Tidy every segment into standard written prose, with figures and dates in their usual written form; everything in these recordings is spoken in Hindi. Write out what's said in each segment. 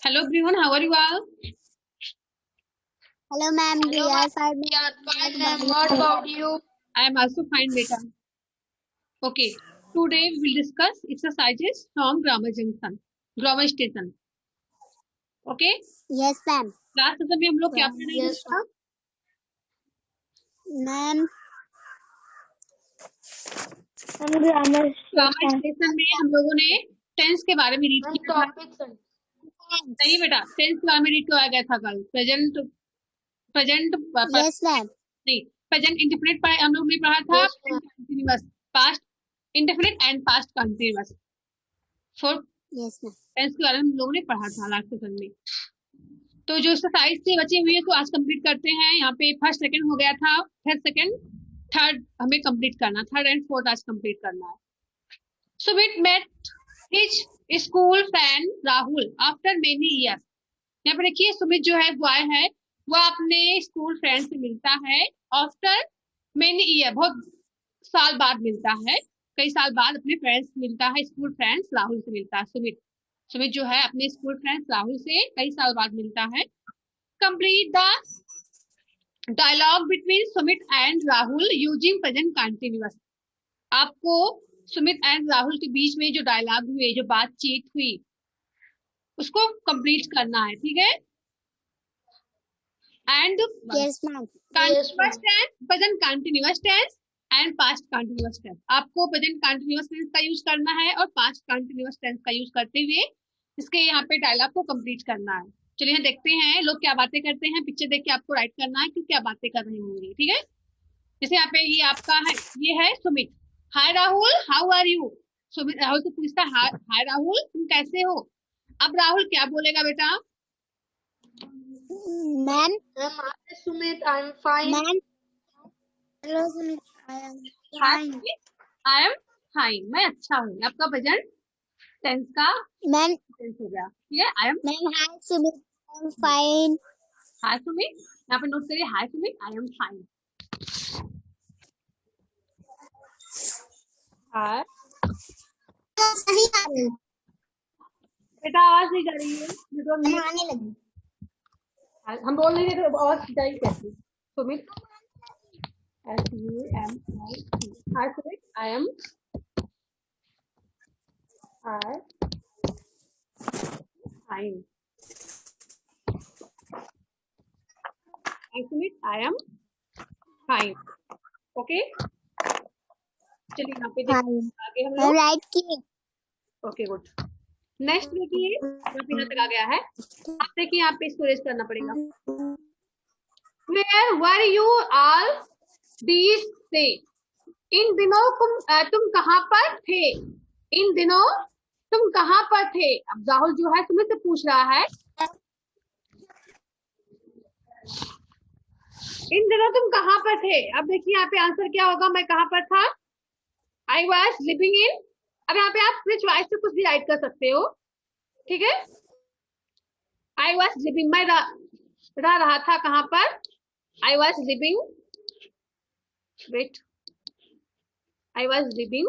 Hello everyone, how are you all? Hello, ma'am. We Hello, are ma'am. fine. We are fine, ma'am. What about you? I am also fine, beta. Okay, today we will discuss exercises from grammar junction, grammar station. Okay, Yes, ma'am. Last session में हम लोग क्या पढ़ने Yes, था? Ma'am. ग्रामर स्टेशन में हम लोगों ने टेंस के बारे में रीड किया था। topics and नहीं बेटा, टेंस के बारे में रीड किया गया था कल। Present Yes, ma'am. नहीं, प्रेजेंट इंडेफिनिट पर हम लोग ने पढ़ा था। Yes, ma'am. Continuous, past indefinite and past continuous. Four Yes, ma'am. Tense के बारे में हम लोगों ने पढ़ा था लास्ट सेशन में। तो जो एक्सरसाइज से बचे हुए तो आज कंप्लीट करते हैं। यहाँ पे फर्स्ट सेकंड हो गया था, फिर सेकंड थर्ड हमें कंप्लीट करना, थर्ड एंड फोर्थ आज कंप्लीट करना है। Sumit met his school friend Rahul after many year. यहाँ पे देखिए सुमित जो है बॉय है, वह अपने स्कूल फ्रेंड से मिलता है आफ्टर मेनी ईयर, बहुत साल बाद मिलता है, कई साल बाद अपने फ्रेंड्स मिलता है, स्कूल फ्रेंड्स राहुल से मिलता है। सुमित जो है अपने स्कूल फ्रेंड्स राहुल से कई साल बाद मिलता है। Complete the dialogue between Sumit and Rahul using present continuous. आपको सुमित एंड राहुल के बीच में जो डायलॉग हुए, जो बातचीत हुई, उसको कंप्लीट करना है, ठीक है। And Yes, ma'am. Continuous tense, present continuous tense and past continuous tense. आपको प्रेजेंट कंटिन्यूअस टेंस का यूज करना है और पास्ट कंटिन्यूअस टेंस का यूज करते हुए इसके यहाँ पे डायलॉग को कंप्लीट करना है। चलिए यहाँ देखते हैं लोग क्या बातें करते हैं। पिक्चर देख के आपको राइट करना है कि क्या बातें कर रहे होंगे, ठीक है। जैसे यहाँ पे ये आपका है, ये है Sumit. Hi Rahul, how are you. Sumit Rahul से पूछता है हाय राहुल, तुम कैसे हो। अब राहुल क्या बोलेगा बेटा? Ma'am. Ma'am, hi Sumit, I'm fine. Ma'am. Hello, Sumit. I am hi fine. Sumit, I am fine, मैं अच्छा हूँ। आपका प्रेजेंट टेंस का Ma'am. टेंस हो गया, ठीक है। I am Ma'am, hi, Sumit. I am fine. हाय सुमित, यहाँ पे नोट करिए, हाय सुमित, आई एम फाइन। हाय सही आ रही है। बेटा आवाज नहीं जा रही है, नेटवर्क नहीं आने लगी। है। हम बोल रहे थे तो आवाज जाएगी कैसे? Sumit SUMIT, hi Sumit, I am fine. Hi Sumit, I am fine. Okay, चलिए यहाँ पे देखते हैं आगे हम लोग। राइट किए। Okay good. नेक्स्ट देखिए, यहाँ तक आ गया है। आप देखिए यहाँ पे इसको रेस करना पड़ेगा। Where were you all these days? इन दिनों तुम कहाँ पर थे? इन दिनों तुम कहाँ पर थे? अब राहुल जो है सुमित से पूछ रहा है, इन दिनों तुम कहाँ पर थे। अब देखिए यहाँ पे आंसर क्या होगा, मैं कहाँ पर था। आई वॉज लिविंग इन। अब यहाँ पे आप अपने चॉइस से कुछ भी राइट कर सकते हो, ठीक है। आई वॉज लिविंग, मैं रह रहा था कहाँ पर। I was living, wait, I was living,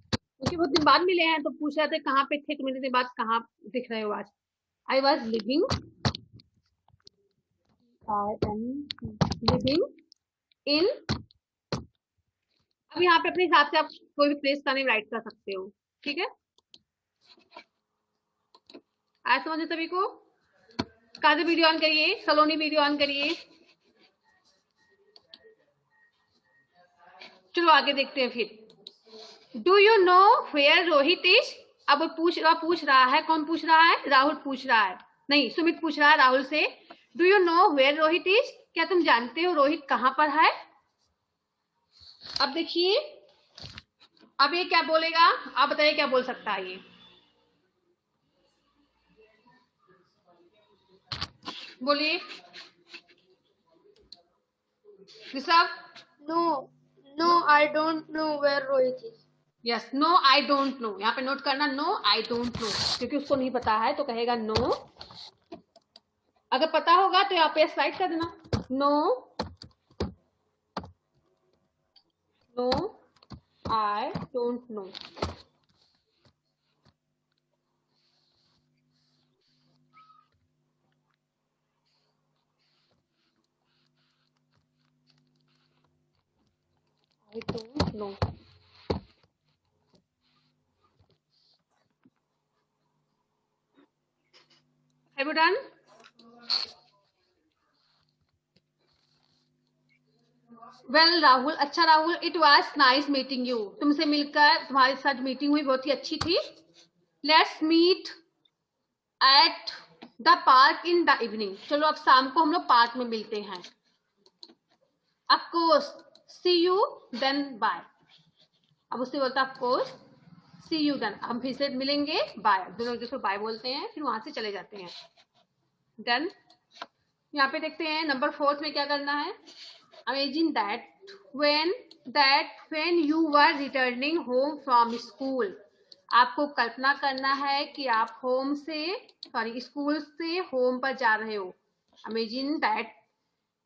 क्योंकि बहुत दिन बाद मिले हैं तो पूछ रहे थे कहाँ पे थे, तो मेरे दिन बाद कहाँ दिख रहे हो आज। आई was living, I am living in. अब यहाँ पे अपने हिसाब से आप कोई भी प्लेस का नेम राइट कर सकते हो, ठीक है। आज समझे सभी को। काजे वीडियो ऑन करिए, सलोनी वीडियो ऑन करिए। चलो आगे देखते हैं फिर। Do you know where Rohit is. अब पूछ रहा है, कौन पूछ रहा है? राहुल पूछ रहा है, नहीं सुमित पूछ रहा है राहुल से। Do you know where Rohit is, क्या तुम जानते हो रोहित कहाँ पर है। अब देखिए, अब ये क्या बोलेगा, आप बताइए क्या बोल सकता है ये। बोलिए Rishabh. No, I don't know where Rohit is. Yes, no I don't know. यहाँ पे नोट करना, नो आई डोंट नो, क्योंकि उसको नहीं पता है तो कहेगा नो। अगर पता होगा तो यहाँ पे राइट कर देना, no no I don't know. I don't know. Have you done? Well Rahul, अच्छा Rahul, it was nice meeting you, तुमसे मिलकर तुम्हारे साथ मीटिंग हुई, बहुत ही अच्छी थी. Let's meet at the park in the evening. चलो अब शाम को हम लोग पार्क में मिलते हैं. Of course, see you then bye. अब उससे बोलता of course see you then, हम फिर से मिलेंगे, बाय. दोनों एक दूसरे बाय बोलते हैं, फिर वहां से चले जाते हैं. देन यहाँ पे देखते हैं नंबर 4 में क्या करना है. Imagine that when you were returning home from school. आपको कल्पना करना है कि आप स्कूल से होम पर जा रहे हो. Imagine that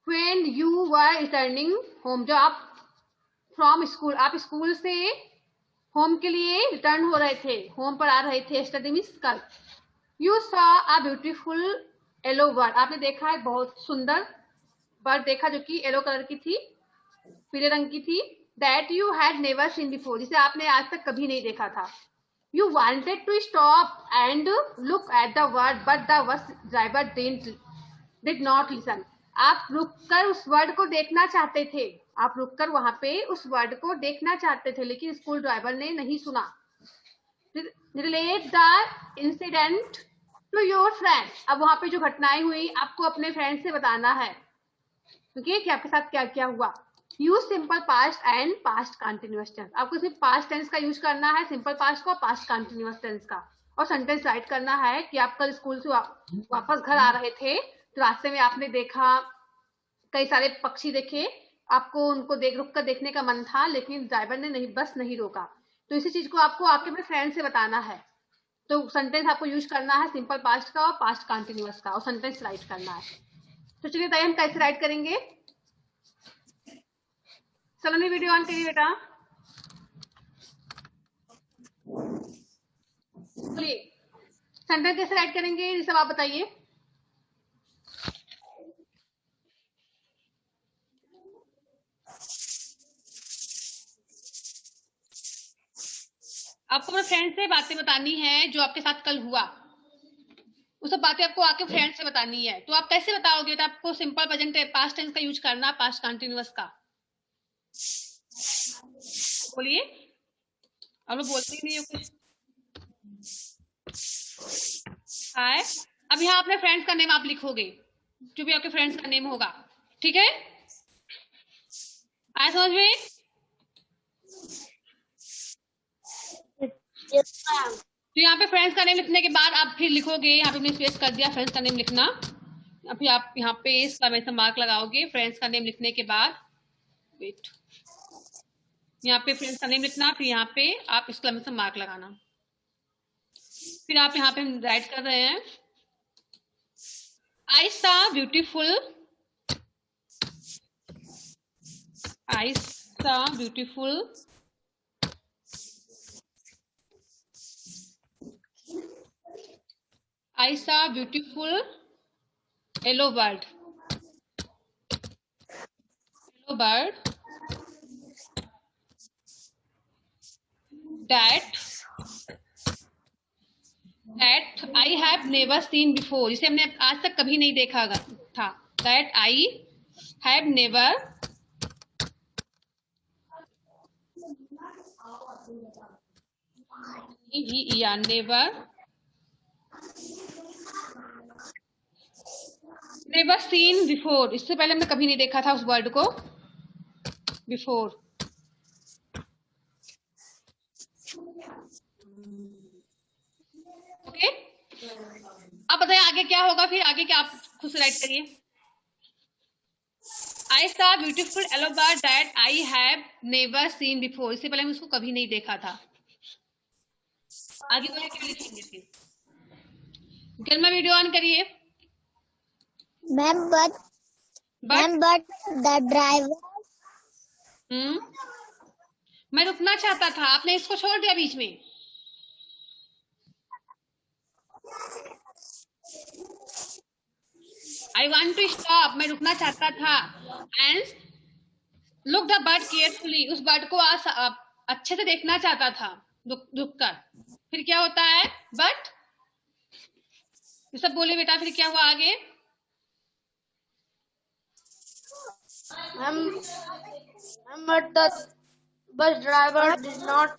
when you were returning home, जो आप from school, आप स्कूल से होम के लिए रिटर्न हो रहे थे, होम पर आ रहे थे. Yesterday means कल. You saw a beautiful yellow bird. आपने देखा एक बहुत सुंदर बर्ड देखा जो कि येलो कलर की थी, पीले रंग की थी. That you had never seen before, जिसे आपने आज तक कभी नहीं देखा था. You wanted to stop and look at the bird but the bus driver did not listen. आप रुककर उस बर्ड को देखना चाहते थे, आप रुककर वहां पे उस बर्ड को देखना चाहते थे, लेकिन स्कूल ड्राइवर ने नहीं सुना. Relate the incident to your friend. अब वहां पे जो घटनाएं हुई आपको अपने फ्रेंड से बताना है, ओके, कि आपके साथ क्या क्या हुआ. Use simple past and past continuous tense. आपको सिर्फ पास्ट टेंस का यूज करना है, सिंपल पास्ट का, पास्ट कंटिन्यूअस टेंस का. और सेंटेंस राइट करना है कि आप कल स्कूल से वापस घर आ रहे थे, तो रास्ते में आपने देखा कई सारे पक्षी देखे, आपको उनको रुक कर देखने का मन था, लेकिन ड्राइवर ने बस नहीं रोका. तो इसी चीज को आपको आपके अपने फ्रेंड से बताना है. तो सेंटेंस आपको यूज करना है सिंपल पास्ट का और पास्ट कंटिन्यूअस का, और सेंटेंस राइट करना है. तो चलिए बताइए हम कैसे राइट करेंगे. सलोनी वीडियो ऑन करिए बेटा. चलिए सेंटेंस कैसे राइट करेंगे ये सब आप बताइए. आपको अपने फ्रेंड से बातें बतानी है जो आपके साथ कल हुआ, वो सब बातें आपको आके फ्रेंड से बतानी है. तो आप कैसे बताओगे. तो आपको सिंपल प्रेजेंट पास्ट टेंस का यूज करना, पास्ट कंटिन्यूअस का. बोलिए, आप लोग बोलते ही नहीं हो कुछ. हाय. अब यहाँ अपने फ्रेंड्स का नेम आप लिखोगे, जो भी आपके फ्रेंड्स का नेम होगा, ठीक है. आया समझ में. तो यहाँ पे फ्रेंड्स का नेम लिखने के बाद आप फिर लिखोगे, यहाँ पे हमने स्पेस कर दिया, फ्रेंड्स का नेम लिखना. अभी आप यहाँ पे इसका मार्क लगाओगे फ्रेंड्स का नेम लिखने के बाद. वेट, यहाँ पे फ्रेंड्स का नेम लिखना, फिर यहाँ पे आप इसका मार्क लगाना. फिर आप यहाँ पे हम राइट कर रहे हैं. I saw beautiful yellow bird that I have never seen before, जिसे हमने आज तक कभी नहीं देखा था. That I have never never seen before, इससे पहले हमने कभी नहीं देखा था उस वर्ड को. before. ओके. अब बताइए आगे क्या होगा. फिर आगे क्या आप खुद से राइट करिए. I saw beautiful yellow bird that I have never seen before, इससे पहले हम उसको कभी नहीं देखा था. आगे बोलिए क्या लिखेंगे फिर. गर्मा वीडियो ऑन करिए. Ma'am but the driver. मैं रुकना चाहता था, आपने इसको छोड़ दिया बीच में. I want to stop, मैं रुकना चाहता था. And look the bird carefully, उस बर्ड को अच्छे से देखना चाहता था, रुक कर। फिर क्या होता है, बट ये सब बोले बेटा, फिर क्या हुआ आगे? But the bus driver did not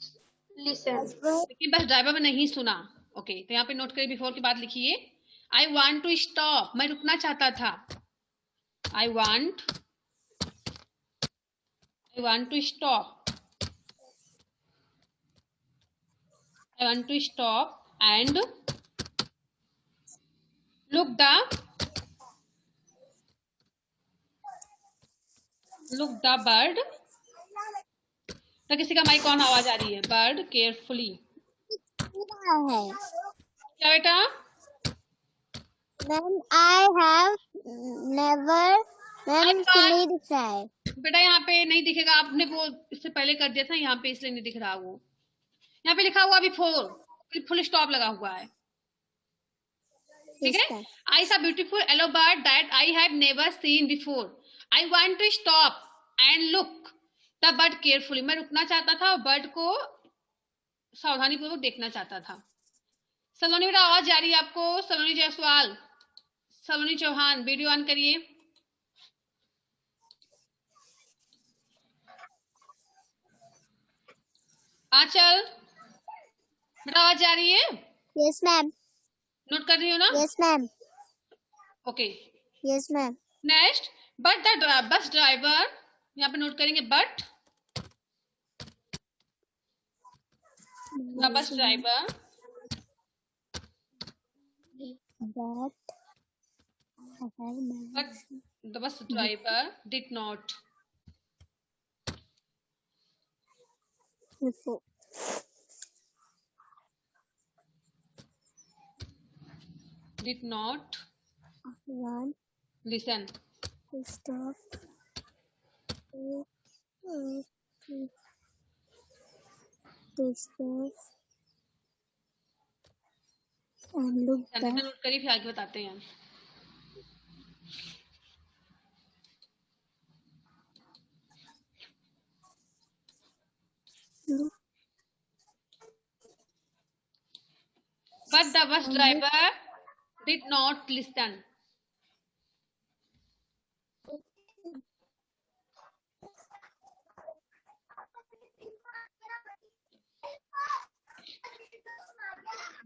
listen. लेकिन बस ड्राइवर में नहीं सुना। ओके, तो यहाँ पे नोट करिए, बिफोर की बात लिखिए, आई वॉन्ट टू स्टॉप, मैं रुकना चाहता था। I want to stop, I want to stop and look the bird. तो किसी का माइक ऑन आवाज आ रही है, बर्ड केयरफुली। क्या बेटा? Ma'am, I have never finished fry. बेटा यहाँ पे नहीं दिखेगा, आपने वो इससे पहले कर दिया था, यहाँ पे इसलिए नहीं दिख रहा। वो यहाँ पे लिखा हुआ बिफोर, फुल स्टॉप लगा हुआ है, ठीक है। I saw beautiful yellow bird that I have never seen before, I want to stop and look the bird carefully, मैं रुकना चाहता था और बर्ड को सावधानी पूर्वक देखना चाहता था। सलोनी बेटा आवाज जा रही है आपको? सलोनी जायसवाल, सलोनी चौहान, वीडियो ऑन करिए। आंचल बेटा आवाज जा रही है? Yes, ma'am. नोट कर रही हो ना? Yes, ma'am. Okay, Yes, ma'am. Next, but the bus driver, यहाँ पे नोट करेंगे, but the bus driver did not Before. Want listen to stop. Discuss and look back. Note करिए, फिर आगे बताते हैं। But the bus driver did not listen.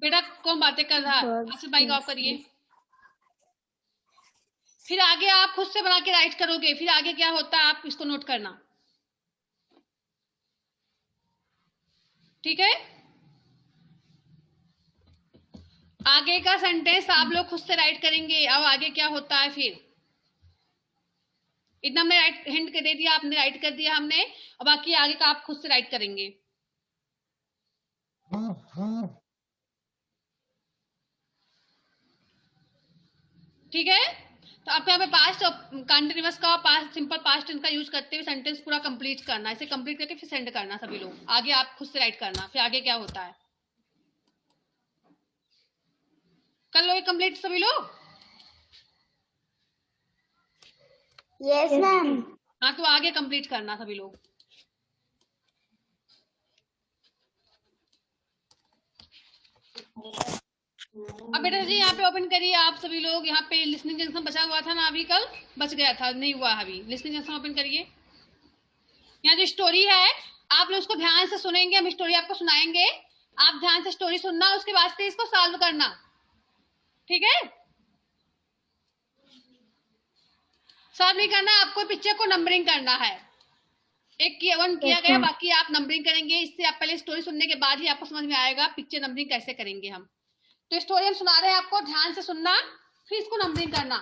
बेटा कौन बातें कर रहा है? अच्छा माइक ऑफ करिए। फिर आगे आप खुद से बना के राइट करोगे, फिर आगे क्या होता है आप इसको नोट करना, ठीक है। आगे का सेंटेंस आप लोग खुद से राइट करेंगे, अब आगे क्या होता है फिर। इतना हमने राइट हिंट दे दिया, आपने राइट कर दिया हमने, और बाकी आगे का आप खुद से राइट करेंगे। ठीक है, तो आपको यहाँ पे पास्ट कंटिन्यूअस का पास्ट सिंपल पास्ट टेंस का यूज करते हुए सेंटेंस पूरा कंप्लीट करना, इसे कंप्लीट करके फिर सेंड करना सभी लोग। आगे आप खुद से राइट करना, फिर आगे क्या होता है। कर लो ये कंप्लीट सभी लोग? Yes, ma'am. हाँ, तो आगे कंप्लीट करना सभी लोग। अब बेटा जी यहाँ पे ओपन करिए आप सभी लोग। यहाँ पे लिसनिंग जंक्शन बचा हुआ था ना, अभी कल बच गया था, नहीं हुआ अभी। लिसनिंग जंक्शन ओपन करिए। यहाँ जो स्टोरी है आप लोग उसको ध्यान से सुनेंगे, हम स्टोरी आपको सुनाएंगे, आप ध्यान से स्टोरी सुनना, उसके वास्ते इसको सॉल्व करना, ठीक है। सॉल्व नहीं करना, आपको पिक्चर को नंबरिंग करना है। एक वन किया गया, बाकी आप नंबरिंग करेंगे। इससे आप पहले स्टोरी सुनने के बाद ही आपको समझ में आएगा पिक्चर नंबरिंग कैसे करेंगे हम। तो स्टोरी हम सुना रहे हैं आपको, ध्यान से सुनना, फिर इसको नंबरिंग करना।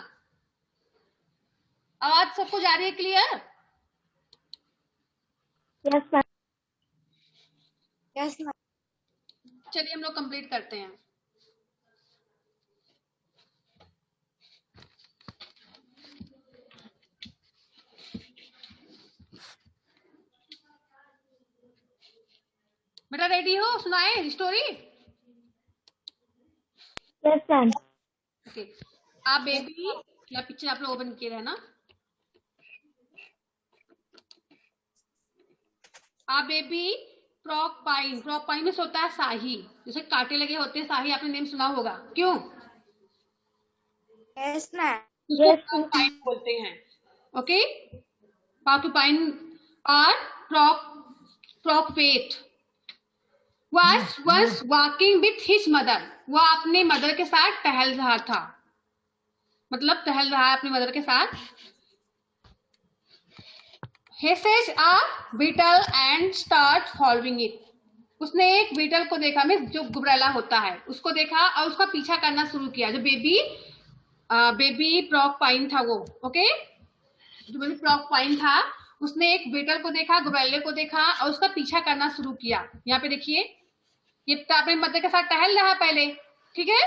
आवाज सबको जा रही है clear? Yes, ma'am. Yes, ma'am. चलिए हम लोग कंप्लीट करते हैं। बेटा रेडी हो, सुनाए स्टोरी? Yes, ma'am. ओके, आप बेबी या पिक्चर आप लोग ओपन किए रहना। आ बेबी प्रोपाइन, प्रोपाइन में होता है शाही, जैसे कांटे लगे होते हैं शाही, आपने नेम सुना होगा, क्यों? Yes, ma'am. उसको प्रोपाइन बोलते हैं। ओके, प्रोपाइन और prophet was once walking with his mother, वो अपने मदर के साथ टहल रहा था, मतलब टहल रहा है अपनी मदर के साथ। He sees a beetle and start following it, उसने एक बीटल को देखा, में जो गुबरैला होता है उसको देखा और उसका पीछा करना शुरू किया, जो बेबी प्रोपाइन था वो। ओके, जो बेबी प्रोपाइन था उसने एक बीटल को देखा, गुबरैले को देखा और उसका पीछा करना शुरू किया। यहाँ पे देखिए, ये अपने मदर के साथ टहल रहा है पहले, ठीक है,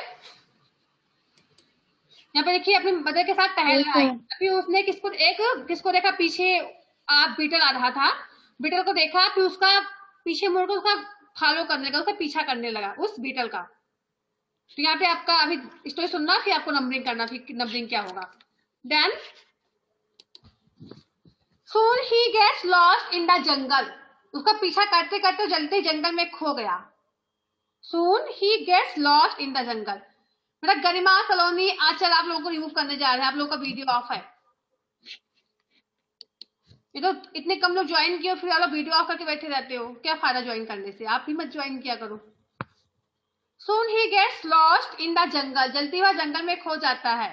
यहाँ पे देखिए अपनी मदर के साथ टहल रहा है। अभी उसने किसको देखा, पीछे आप बीटल आ रहा था, बीटल को देखा, फिर उसका पीछे मुड़कर उसका फॉलो करने लगा, उसका पीछा करने लगा उस बीटल का। तो यहाँ पे आपका अभी स्टोरी सुनना, फिर आपको नंबरिंग करना, फिर नंबरिंग क्या होगा। Then soon he gets lost in the jungle, उसका पीछा करते करते जलते जंगल में खो गया। soon he gets lost in the jungle, मेरा गरिमा सलोनी आचल आप लोगों को रिमूव करने जा रहे हैं, आप लोगों का वीडियो ऑफ है। ये तो इतने कम लोग ज्वाइन किए, फिर आप लोग वीडियो ऑफ करके बैठे रहते हो, क्या फायदा ज्वाइन करने से, आप भी मत ज्वाइन किया करो। Soon he gets lost in the jungle, जलती हुआ जंगल में खो जाता है।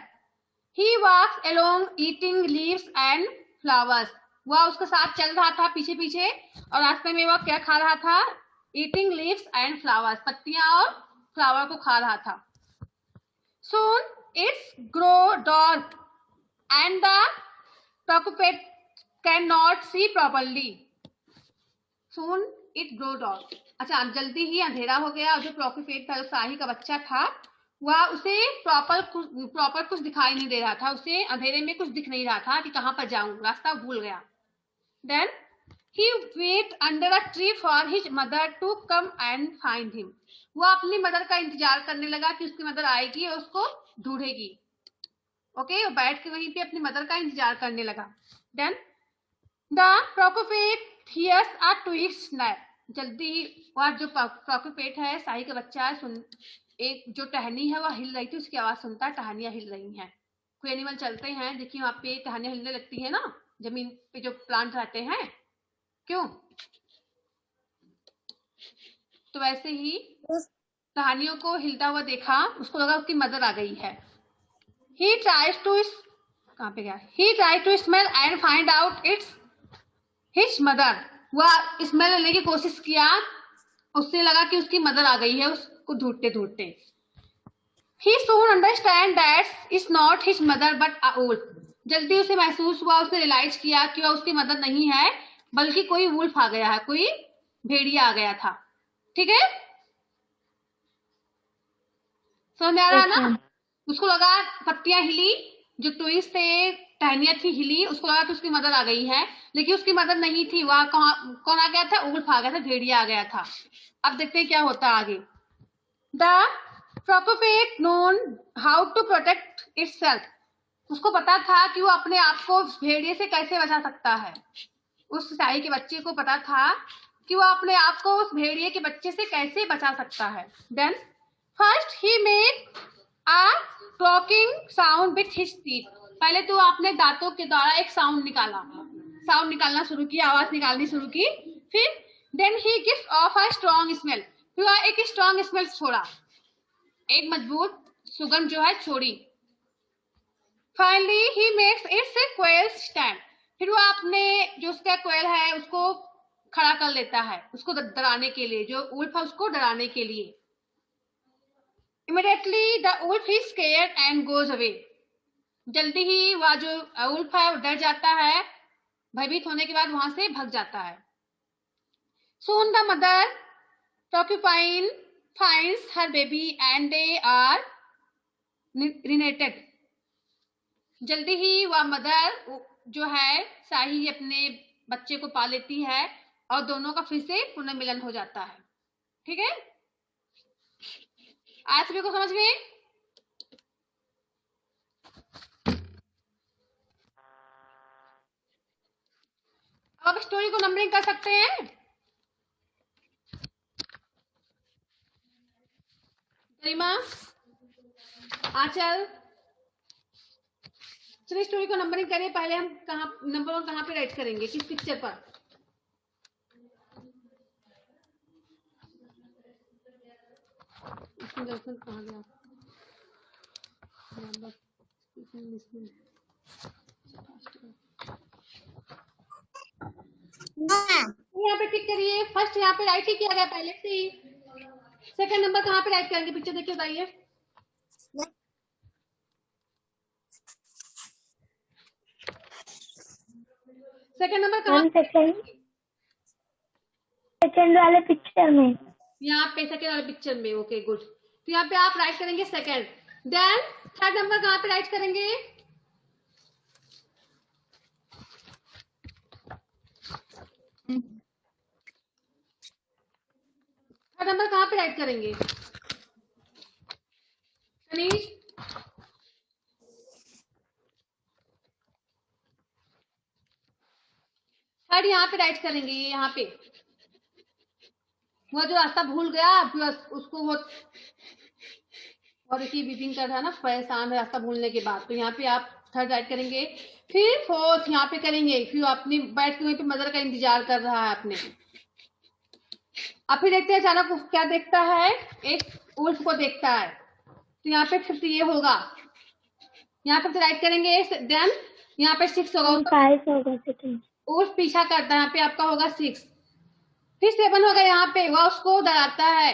He walks along eating leaves and flowers, वह उसके साथ चल रहा था पीछे पीछे, और रास्ते में वह क्या खा रहा था, eating leaves and flowers, पत्तियां और फ्लावर को खा रहा था। Soon it's grow dark and the preoccupant cannot see properly, soon it grow dark, अच्छा जल्दी ही अंधेरा हो गया, और जो प्रोक्यूपेट था, शाही का बच्चा था, वह उसे प्रॉपर कुछ दिखाई नहीं दे रहा था, उसे अंधेरे में कुछ दिख नहीं रहा था कि कहाँ पर जाऊं, रास्ता भूल गया। Then he wait under a tree for his mother to come and find him, वह अपनी मदर का इंतजार करने लगा कि उसकी मदर आएगी और उसको ढूंढेगी। ओके, वो बैठ के वहीं पे अपनी मदर का इंतजार करने लगा। Then the porcupine hears a twig snap, जल्दी वह जो प्रोक्यूपेट है, शाही का बच्चा है, एक जो टहनी है वह हिल रही थी, उसकी आवाज सुनता, टहनियां हिल रही हैं। कोई एनिमल चलते हैं, देखिए वहां पे टहनियां हिलने लगती है ना, जमीन पे जो प्लांट रहते हैं, क्यों? तो वैसे ही टहनियों को हिलता हुआ देखा, उसको लगा उसकी मदर आ गई है। He tries to, कहाँ पे गया, he tries to smell and find out it's his mother, वह स्मेल लेने की कोशिश किया, उससे लगा कि उसकी मदर आ गई है, उसको ढूंढते ढूंढते। He soon understand that it's not his mother but a wolf, जल्दी उसे महसूस हुआ, उसने रियलाइज किया कि वह उसकी मदर नहीं है, बल्कि कोई वुल्फ आ गया है, कोई भेड़िया आ गया था। ठीक है, समझ में आ रहा ना? उसको लगा पत्तियां हिली, जो ट्विग्स थे, टहनियां थी, हिली, उसको लगा कि उसकी मदर आ गई है, लेकिन उसकी मदर नहीं थी, वहां कौन आ गया था, उल्फ आ गया था, भेड़िया आ गया था। अब देखते हैं क्या होता है आगे। The porcupine known how to protect itself, उसको पता था कि वो अपने आप को भेड़िए से कैसे बचा सकता है, उस शाही के बच्चे को पता था कि वो अपने आप को उस भेड़िए के बच्चे से कैसे बचा सकता है। Then first he made a clocking sound with his teeth, पहले तो आपने दांतों के द्वारा एक साउंड निकालना शुरू किया, आवाज निकालनी शुरू की। फिर then he gives off a strong smell, फिर वह एक स्ट्रॉन्ग स्मेल छोड़ा, एक मजबूत सुगंध जो है छोड़ी। Finally he makes it's a quail stand, फिर वो अपने जो उसका क्वेल है उसको खड़ा कर लेता है, उसको डराने के लिए, जो उल्फ है उसको डराने के लिए। Immediately the wolf is scared and goes away, जल्दी ही वह जो उल्फ है वो डर जाता है, भयभीत होने के बाद वहां से भग जाता है। Soon the mother porcupine finds her baby and they are reunited, जल्दी ही वह मदर जो है शाही अपने बच्चे को पा लेती है और दोनों का फिर से पुनर्मिलन हो जाता है। ठीक है, आज सभी को समझ में? अब स्टोरी को नंबरिंग कर सकते हैं। गरिमा, आंचल, चलिए स्टोरी को नंबरिंग करिए। पहले हम कहाँ नंबर 1 कहाँ पे राइट करेंगे, किस पिक्चर पर? कहाँ गया? यहाँ पे टिक करिए। फर्स्ट यहाँ पे राइट ही किया गया पहले से ही। सेकंड नंबर कहाँ पे राइट करेंगे पिक्चर, देखिए बताइए। सेकंड नंबर कहाँ? सेकंड वाले पिक्चर में। यहाँ पे सेकंड वाले पिक्चर में। Okay good. तो यहाँ पे आप राइट करेंगे सेकंड। देन थर्ड नंबर कहाँ पे राइट करेंगे? थर्ड नंबर कहाँ पे राइट करेंगे कनीश? थर्ड यहाँ पे राइट करेंगे, ये यहाँ पे। वो जो रास्ता भूल गया उसको वो और इसी बीपिंग कर रहा है ना, परेशान है रास्ता भूलने के बाद। तो यहाँ पे आप थर्ड राइट करेंगे। फिर फोर्थ यहाँ पे करेंगे। फिर अपनी बैठ के वहीं पे मदर का इंतजार कर रहा है अपने। अब फिर देखते हैं अचानक क्या देखता है, एक उल्फ को देखता है। तो यहाँ पे फिफ्थ ये होगा, यहाँ पे राइट करेंगे। देन यहाँ पे 6 होगा, 5 होगा। उल्फ पीछा करता है, यहाँ पे आपका होगा 6। फिर 7 होगा, यहाँ पे वह उसको डराता है,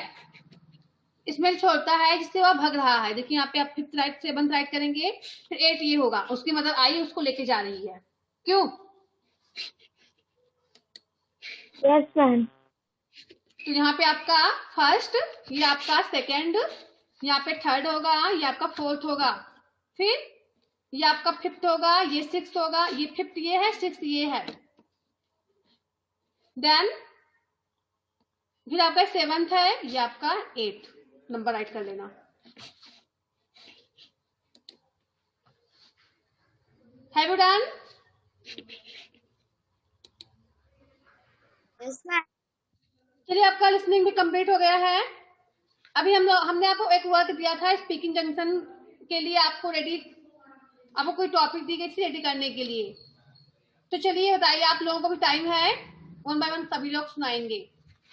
स्मेल छोड़ता है जिससे वह भाग रहा है। देखिए यहाँ पे आप 5th राइट 7th राइट करेंगे। फिर 8 ये होगा, उसकी मदर आई उसको लेके जा रही है। क्यों? Yes ma'am. तो यहाँ पे आपका फर्स्ट, ये आपका सेकंड, यहाँ पे थर्ड होगा, ये आपका फोर्थ होगा। फिर ये आपका 5th होगा, ये 6th होगा, ये 5th ये है, 6th ये है। देन फिर आपका 7th है, ये आपका 8th नंबर राइट कर लेना। Have you done? Yes ma'am. चलिए आपका लिसनिंग भी कंप्लीट हो गया है। अभी हमने आपको एक वर्क दिया था स्पीकिंग जंक्शन के लिए, आपको कोई टॉपिक दी गई थी रेडी करने के लिए। तो चलिए बताइए, आप लोगों को भी टाइम है, 1 बाय 1 सभी लोग सुनाएंगे।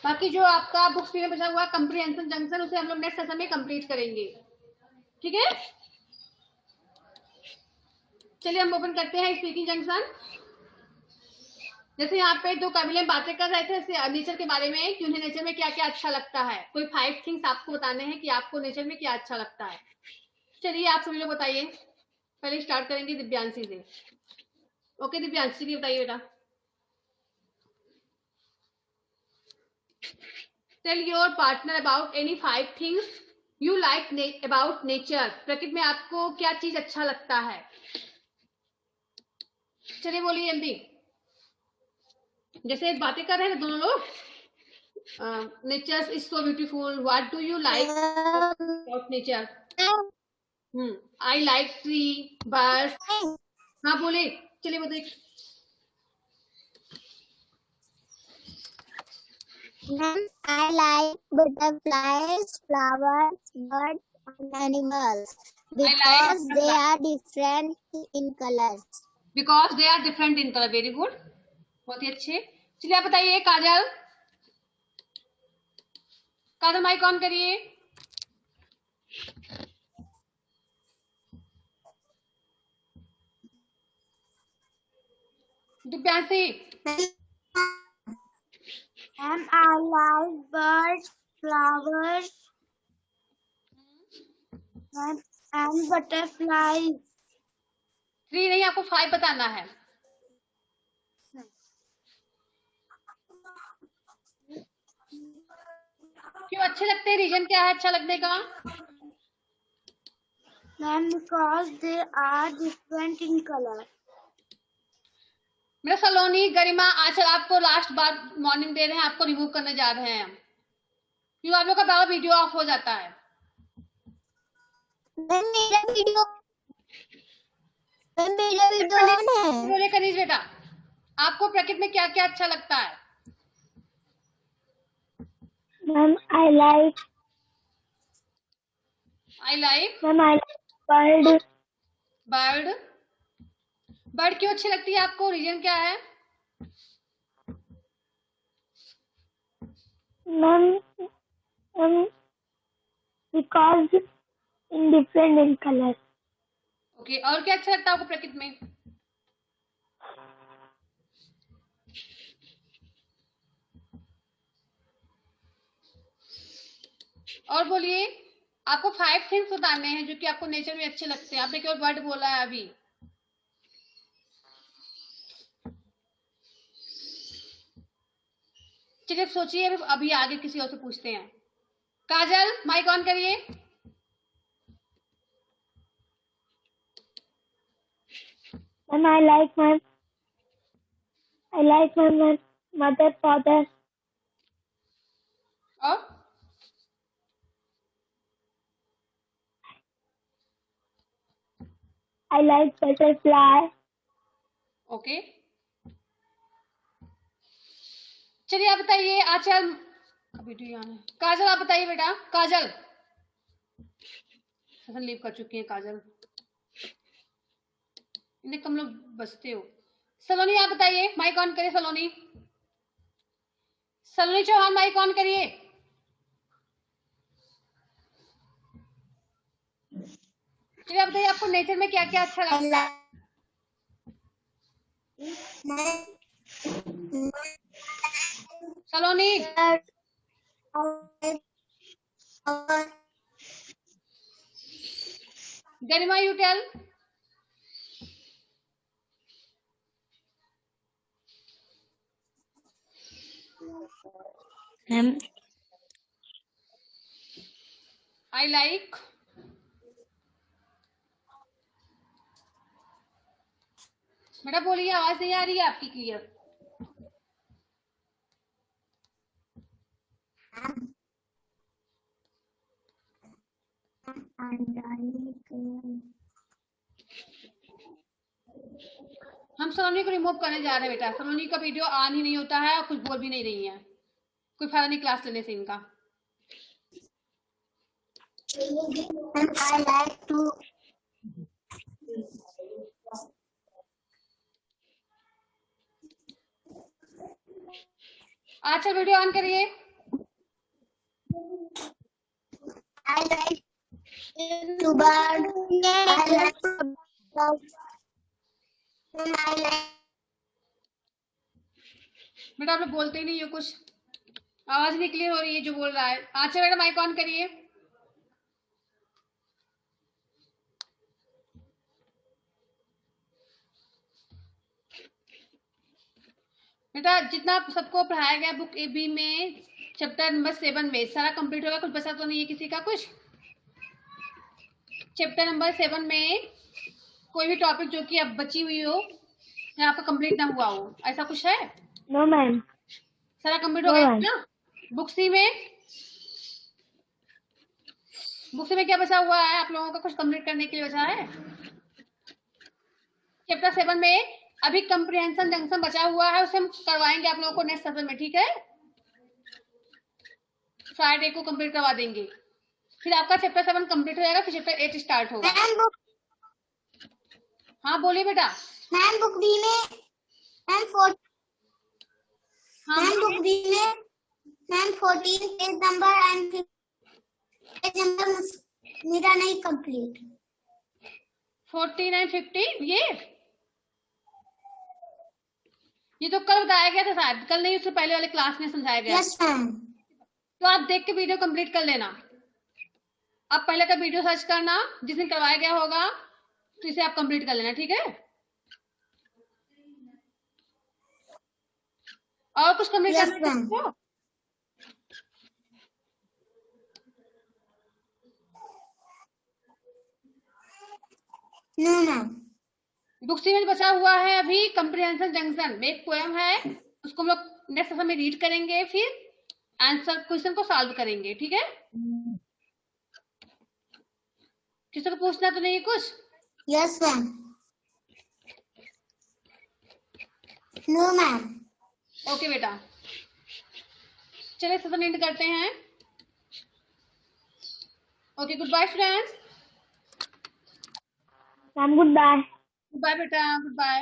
बाकी जो आपका बुक्स में बचा हुआ कंप्रीहेंशन जंक्शन, उसे हम लोग नेक्स्ट सेशन में कंप्लीट करेंगे। ठीक है, चलिए हम ओपन करते हैं स्पीकिंग जंक्शन। जैसे यहाँ पे दो कबीले बातें कर रहे थे नेचर के बारे में कि उन्हें नेचर में क्या क्या अच्छा लगता है। कोई 5 थिंग्स आपको बताने हैं कि आपको नेचर में क्या अच्छा लगता है। चलिए आप सभी लोग बताइए। पहले स्टार्ट करेंगे दिव्यांशी से। ओके दिव्यांशी भी बताइए बेटा। Tell your partner about any 5 things you like about nature. प्रकृति में आपको क्या चीज अच्छा लगता है? चलिए बोलिए जल्दी। जैसे बातें कर रहे हैं दोनों लोग, nature is so beautiful, what do you like about nature? I like tree, birds. हाँ बोले, चलिए बताइए। I like butterflies, flowers, birds, and animals because they are different in colors. Because they are different in color. Very good. बहुत ही अच्छे। चलिए आप बताइए काजल। काजल माइक ऑन करिए। Divyanshi. And I like birds, flowers, and butterflies. 3 नहीं, आपको 5 बताना है। क्यों अच्छे लगते हैं? रीजन क्या है अच्छा लगने का? And because they are different in color. मेरा सलोनी, गरिमा, आचल आपको लास्ट बार मॉर्निंग दे रहे हैं, आपको रिमूव करने जा रहे हैं हम। क्यों आप लोग का बाबा वीडियो ऑफ हो जाता है? मेरा वीडियो ऑन है। बोले कनीज बेटा, आपको प्रकृति में क्या क्या अच्छा लगता है? Ma'am I like I like Ma'am, I like bird. Bird. Bird क्यों अच्छी लगती है आपको, रीजन क्या है? Ma'am, because in different in color. Okay, और क्या अच्छा लगता है आपको प्रकृति में? और बोलिए, आपको 5 थिंग्स बताने हैं जो कि आपको नेचर में अच्छे लगते हैं। आपने केवल बर्ड बोला है अभी। चलिए सोचिए, अभी आगे किसी और से पूछते हैं। काजल, माइक ऑन करिए। Ma'am, I like my mother, father. और I like butterfly. ओके, चलिए आप बताइए। आचल, वीडियो ऑन है। काजल आप बताइए बेटा। काजल, सेशन लीव कर चुकी है काजल, इन्हें कम लोग बचते हो। सलोनी आप बताइए, माइक ऑन करिए। सलोनी, सलोनी चौहान माइक ऑन करिए। चलिए आप बताइए, आपको नेचर में क्या क्या अच्छा लगता है? सलोनी, गरिमा यू टेल। आई लाइक, बेटा बोलिए, आवाज नहीं आ रही है आपकी क्लियर। हम सलोनी को रिमूव करने जा रहे हैं बेटा। सलोनी का वीडियो ऑन ही नहीं होता है और कुछ बोल भी नहीं रही है। कोई फायदा नहीं क्लास लेने से इनका। I like to. अच्छा, वीडियो ऑन करिए। I like to bird. I like to dog. I like. बेटा आप लोग बोलते ही नहीं हो कुछ, आवाज नहीं क्लियर हो रही है जो बोल रहा है। अच्छा बेटा माइक ऑन करिए। बेटा जितना सबको पढ़ाया गया बुक ए बी में चैप्टर नंबर 7 में सारा कंप्लीट होगा? कुछ बचा तो नहीं है किसी का कुछ? चैप्टर नंबर 7 में कोई भी टॉपिक जो कि अब बची हुई हो या आपका कंप्लीट ना हुआ हो, ऐसा कुछ है? No, ma'am. सारा कंप्लीट हो गया ना? बुक सी में, बुक सी में क्या बचा हुआ है आप लोगों का कुछ कंप्लीट करने के लिए बचा है? चैप्टर 7 में अभी कंप्रिहेंशन जंक्शन बचा हुआ है, उसे हम करवाएंगे आप लोगों को नेक्स्ट सेशन में, ठीक है? फ्राइडे को कंप्लीट करवा देंगे। फिर आपका चैप्टर 7 कंप्लीट हो जाएगा, फिर चैप्टर 8 स्टार्ट होगा। हाँ बोलिए बेटा। मैम बुक बी में मैम 4 हाँ मैम बुक बी में ma'am 14 page number and page number मेरा नहीं कंप्लीट। 14 एंड 15 ये तो कल बताया गया था शायद, कल नहीं उससे पहले वाले क्लास में समझाया गया। Yes ma'am. तो आप देख के वीडियो कंप्लीट कर लेना। आप पहले का वीडियो सर्च करना, जिस दिन करवाया गया होगा तो इसे आप कंप्लीट कर लेना, ठीक है? और कुछ कंप्लीट करना है? No ma'am. बुक सी में बचा हुआ है अभी कंप्रिहेंशन जंक्शन में एक पोएम है, उसको हम लोग नेक्स्ट सेशन में रीड करेंगे, फिर आंसर क्वेश्चन को सॉल्व करेंगे, ठीक है? किसी को पूछना तो नहीं है कुछ? Yes ma'am. No ma'am. Okay बेटा, चलिए सेशन एंड करते हैं। Okay, goodbye friends. Ma'am, goodbye. Goodbye beta, goodbye.